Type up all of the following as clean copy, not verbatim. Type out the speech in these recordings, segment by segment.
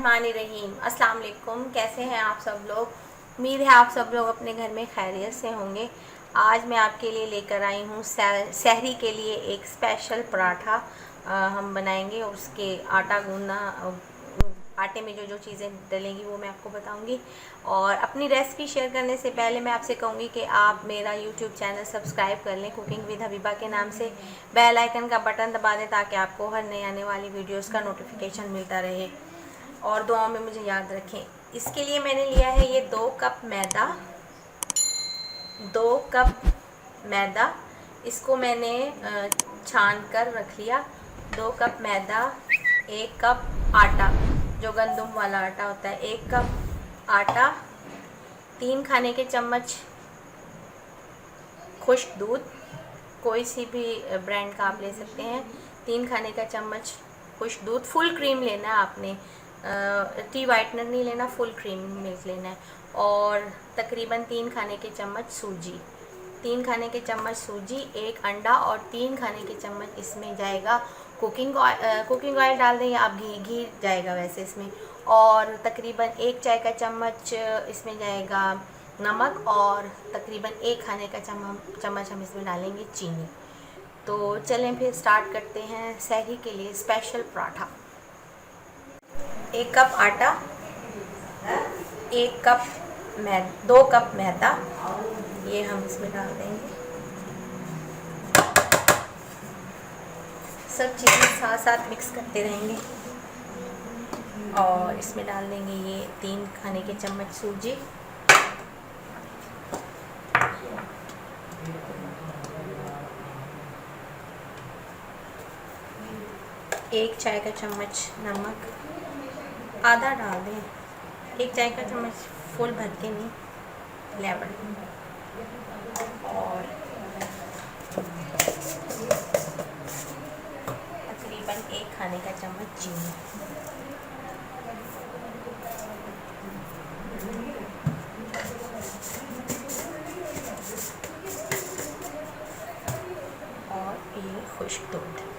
बिस्मिल्लाहिर्रहमानिर्रहीम। अस्सलाम वालेकुम। कैसे हैं आप सब लोग? उम्मीद है आप सब लोग अपने घर में खैरियत से होंगे। आज मैं आपके लिए लेकर आई हूँ सहरी के लिए एक स्पेशल पराठा हम बनाएंगे। उसके आटा गूंदना, आटे में जो जो चीज़ें डलेंगी वो मैं आपको बताऊंगी। और अपनी रेसिपी शेयर करने से पहले मैं आपसे कहूँगी कि आप मेरा यूट्यूब चैनल सब्सक्राइब कर लें, कुकिंग विद हबीबा के नाम से। बेल आइकन का बटन दबा दें ताकि आपको हर नई आने वाली वीडियोस का नोटिफिकेशन मिलता रहे। और दुआओं में मुझे याद रखें। इसके लिए मैंने लिया है ये 2 कप मैदा। 2 कप मैदा, इसको मैंने छान कर रख लिया। 2 कप मैदा, 1 कप आटा जो गंदम वाला आटा होता है, 1 कप आटा, 3 खाने के चम्मच खुश्क दूध, कोई सी भी ब्रांड का आप ले सकते हैं। 3 खाने का चम्मच खुश्क दूध, फुल क्रीम लेना है आपने, टी वाइटनर नहीं लेना, फुल क्रीम मिल्क लेना है। और तकरीबन 3 खाने के चम्मच सूजी, 3 खाने के चम्मच सूजी, 1 अंडा और 3 खाने के चम्मच इसमें जाएगा कुकिंग ऑयल डाल दें या आप घी जाएगा वैसे इसमें। और तकरीबन 1 चाय का चम्मच इसमें जाएगा नमक, और तकरीबन 1 खाने का चम्मच हम इसमें डालेंगे चीनी। तो चलें फिर स्टार्ट करते हैं सहरी के लिए स्पेशल पराठा। 1 कप आटा, 2 कप मैदा, ये हम इसमें डाल देंगे। सब चीज़ें साथ साथ मिक्स करते रहेंगे। और इसमें डाल देंगे ये 3 खाने के चम्मच सूजी, 1 चाय का चम्मच नमक, आधा डाल दें, 1 चाय का चम्मच फुल भर के नहीं, लेवल। और तकरीबन 1 खाने का चम्मच चीनी। और ये खुश्क दूध।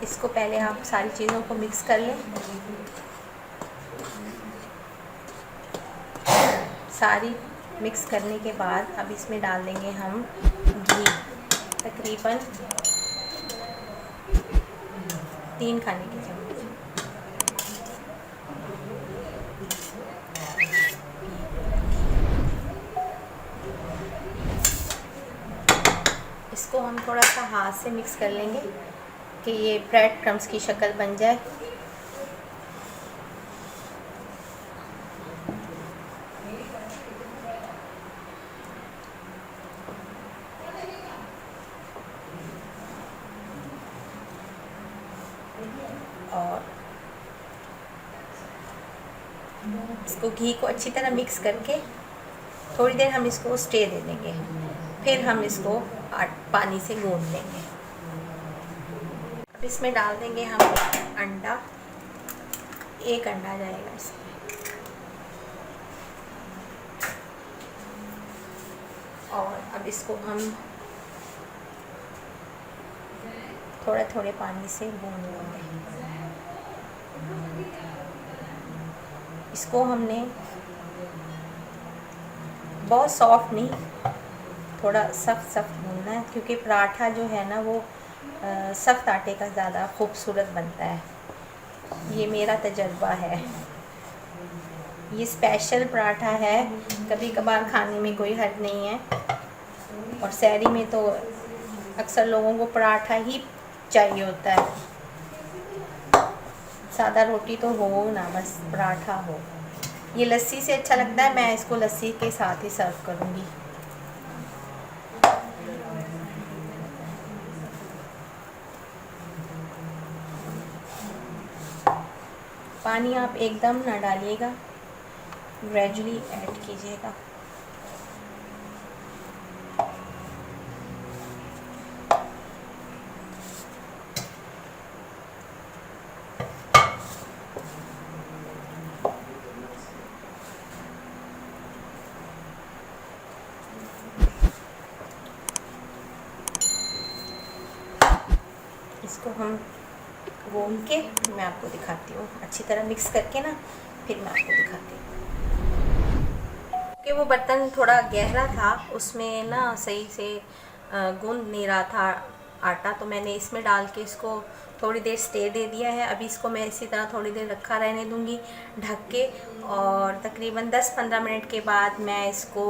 इसको पहले आप सारी चीज़ों को मिक्स कर लें। सारी मिक्स करने के बाद अब इसमें डाल देंगे हम घी, तकरीबन 3 खाने के चम्मच। इसको हम थोड़ा सा हाथ से मिक्स कर लेंगे कि ये ब्रेड क्रम्स की शक्ल बन जाए। और इसको घी को अच्छी तरह मिक्स करके थोड़ी देर हम इसको स्टे दे देंगे, फिर हम इसको पानी से गूंद लेंगे। अब इसमें डाल देंगे हम अंडा, 1 अंडा जाएगा इसमें। और अब इसको हम थोड़े थोड़े पानी से गूंद लेंगे। इसको हमने बहुत सॉफ्ट नहीं, थोड़ा सख्त गूंदना है, क्योंकि पराठा जो है ना वो सख्त आटे का ज़्यादा खूबसूरत बनता है। ये मेरा तजर्बा है। ये स्पेशल पराठा है, कभी कभार खाने में कोई हर्ज नहीं है। और सहरी में तो अक्सर लोगों को पराठा ही चाहिए होता है, सादा रोटी तो हो ना, बस पराठा हो। ये लस्सी से अच्छा लगता है, मैं इसको लस्सी के साथ ही सर्व करूँगी। पानी आप एकदम ना डालिएगा, ग्रेजुअली ऐड कीजिएगा। इसको हम घूम के फिर मैं आपको दिखाती हूँ, अच्छी तरह मिक्स करके ना फिर मैं आपको दिखाती हूँ। कि वो बर्तन थोड़ा गहरा था, उसमें ना सही से गूंद नहीं रहा था आटा, तो मैंने इसमें डाल के इसको थोड़ी देर स्टे दे दिया है। अभी इसको मैं इसी तरह थोड़ी देर रखा रहने दूँगी ढक के, और तकरीबन 10-15 मिनट के बाद मैं इसको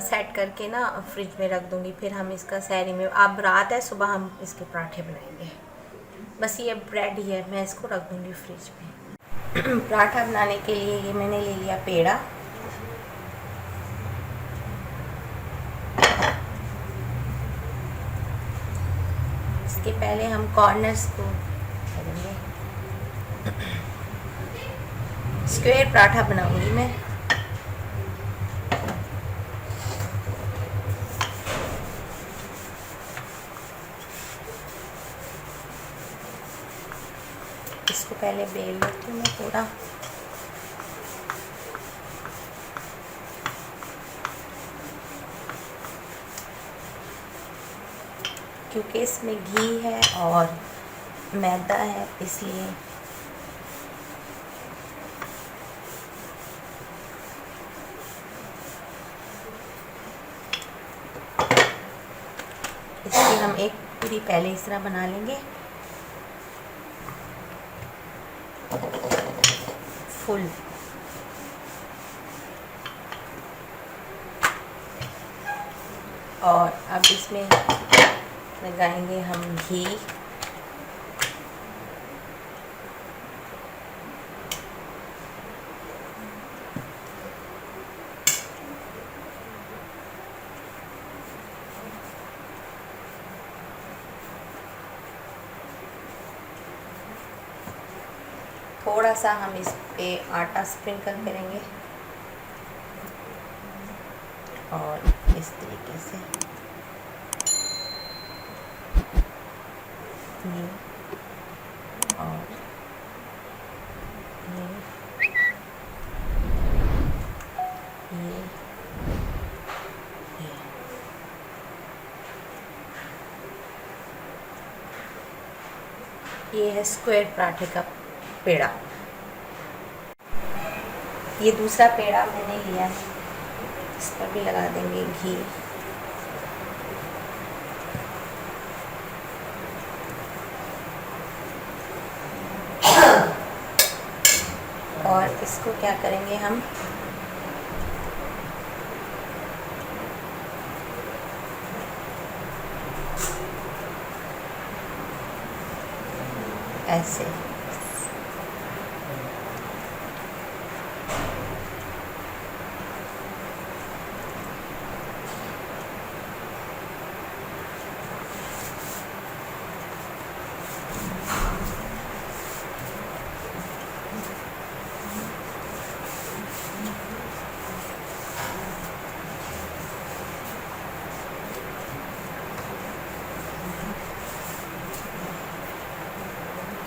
सेट करके ना फ्रिज में रख दूँगी। फिर हम इसका सहरी में, अब रात है, सुबह हम इसके पराठे बनाएंगे। बस ये ब्रेड ही है, मैं इसको रख दूँगी फ्रिज में। पराठा बनाने के लिए ये मैंने ले लिया पेड़ा। इसके पहले हम कॉर्नर्स को करेंगे। स्क्वायर पराठा बनाऊंगी मैं। इसको पहले बेल लेती हूँ मैं पूरा। क्योंकि इसमें घी है और मैदा है, इसलिए इसकी हम एक पूरी पहले इस तरह बना लेंगे फुल। और अब इसमें लगाएंगे हम घी। थोड़ा सा हम इस पे आटा स्प्रिंकल करेंगे और इस तरीके से ये और ये है स्क्वायर पराठे का पेड़ा। ये दूसरा पेड़ा मैंने लिया है, इस पर भी लगा देंगे घी। और इसको क्या करेंगे हम, ऐसे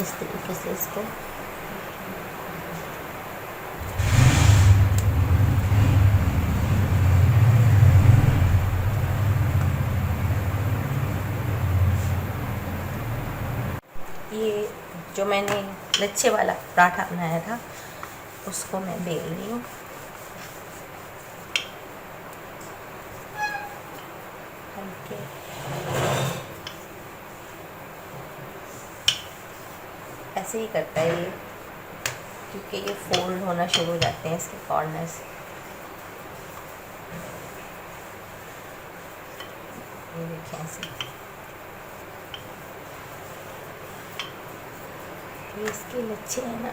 इस तरीके से इसको ये जो मैंने लच्छे वाला पराठा बनाया था उसको मैं बेल रही हूँ। ऐसे ही करता है ये, क्योंकि ये फोल्ड होना शुरू हो जाते हैं इसके कॉर्नर्स। ये देखिए ऐसे। ये इसके लच्छे हैं ना।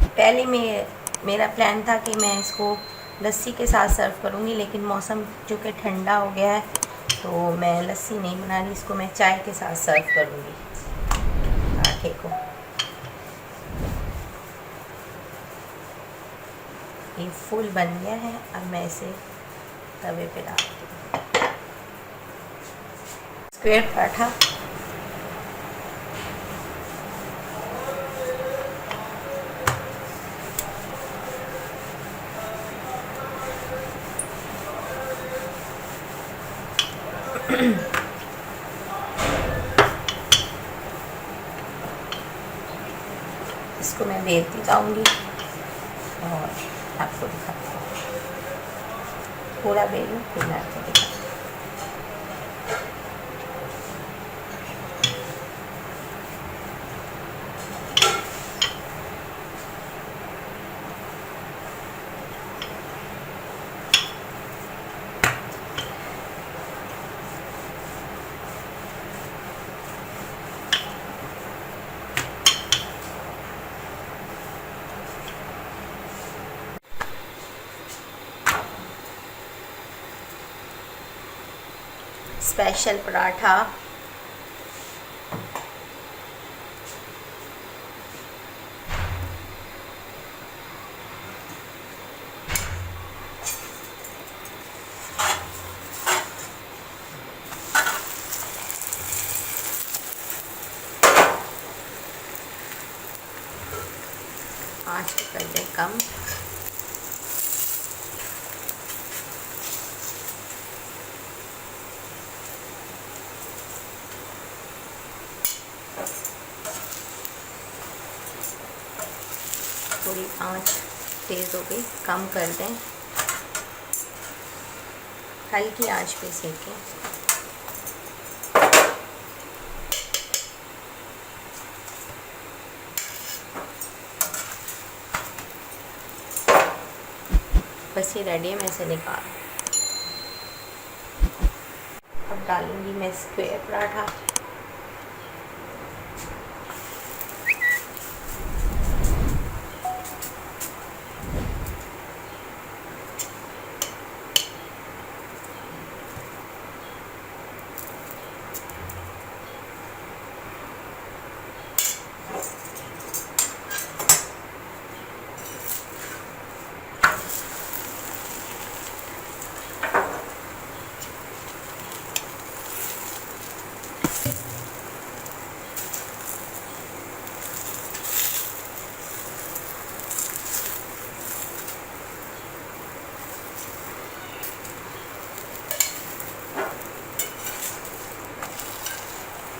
पहले मेरा प्लान था कि मैं इसको लस्सी के साथ सर्व करूँगी, लेकिन मौसम जो कि ठंडा हो गया है तो मैं लस्सी नहीं बना रही, इसको मैं चाय के साथ सर्व करूँगी पराठे को। ये फुल बन गया है, अब मैं इसे तवे पे डालती हूँ। स्क्वायर पराठा इसको मैं बेलती जाऊंगी और आपको दिखाती हूँ। पूरा बेलूँ फिर मैं आपको दिखाती हूँ। स्पेशल पराठा आँच को कर दें कम। थोड़ी आँच तेज़ हो गई, कम कर दें, हल्की आंच पे सेकें। बस ये रेडी है, मैं इसे निकाल। अब डालूंगी मैं स्क्वायर पराठा।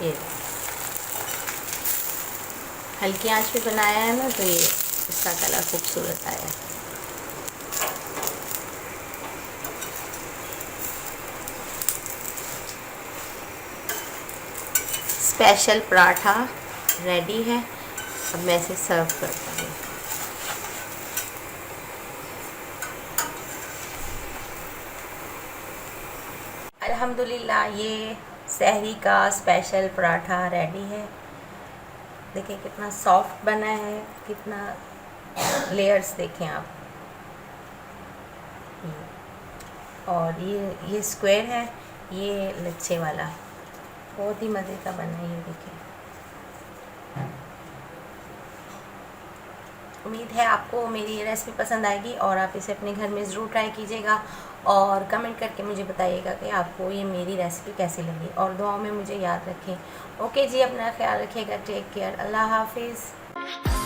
ये हल्की आंच पे बनाया है ना, तो ये इसका कलर खूबसूरत आया है। स्पेशल पराठा रेडी है। अब मैं इसे सर्व करता हूँ। अल्हम्दुलिल्लाह ये सहरी का स्पेशल पराठा रेडी है। देखिए कितना सॉफ्ट बना है, कितना लेयर्स देखें आप। और ये स्क्वायर है, ये लच्छे वाला, बहुत ही मज़े का बना है। ये देखिए, उम्मीद है आपको मेरी ये रेसिपी पसंद आएगी और आप इसे अपने घर में ज़रूर ट्राई कीजिएगा और कमेंट करके मुझे बताइएगा कि आपको ये मेरी रेसिपी कैसी लगी, और दुआओं में मुझे याद रखें। ओके जी, अपना ख्याल रखिएगा। Take care. अल्लाह हाफिज़।